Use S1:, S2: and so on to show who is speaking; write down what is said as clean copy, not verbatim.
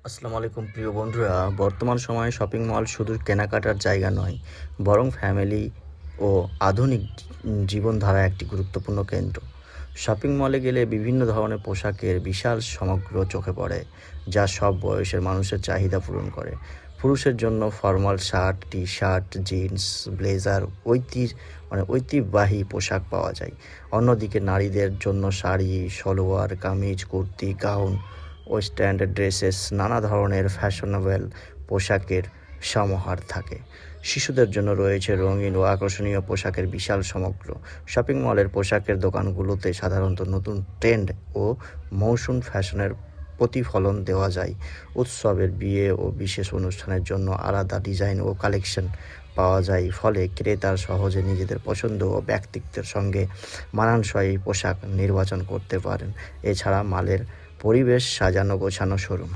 S1: আসসালামু আলাইকুম প্রিয় বন্ধুরা। বর্তমান সময়ে শপিং মল শুধু কেনাকাটার জায়গা নয়, বরং ফ্যামিলি ও আধুনিক জীবনধারা একটি গুরুত্বপূর্ণ কেন্দ্র। শপিং মলে গেলে বিভিন্ন ধরনের পোশাকের বিশাল সমগ্র চোখে পড়ে, যা সব বয়সের মানুষের চাহিদা পূরণ করে। পুরুষের জন্য formal shirt, T-shirt, jeans, blazer, ঐতিহ্যবাহী পোশাক পাওয়া যায়। অন্যদিকে নারীদের জন্য sari, salwar kameez, kurti, gown, western dresses, নানা ধরনের ফ্যাশনেবল পোশাকের সমাহার থাকে। শিশুদের জন্য রয়েছে রঙিন ও আকর্ষণীয় পোশাকের বিশাল সমগ্র। শপিং মলের পোশাকের দোকানগুলোতে সাধারণত নতুন ট্রেন্ড ও মৌসুম ফ্যাশনের প্রতিফলন দেওয়া যায়। উৎসবের, বিয়ে ও বিশেষ অনুষ্ঠানের জন্য আলাদা ডিজাইন ও কালেকশন পাওয়া যায়, ফলে ক্রেতারা সহজে নিজেদের পছন্দ ও ব্যক্তিত্বের সঙ্গে মানানসই পোশাক নির্বাচন করতে পারেন। এছাড়া মালের পরিবেশ সাজানো গোছানো শোরুম।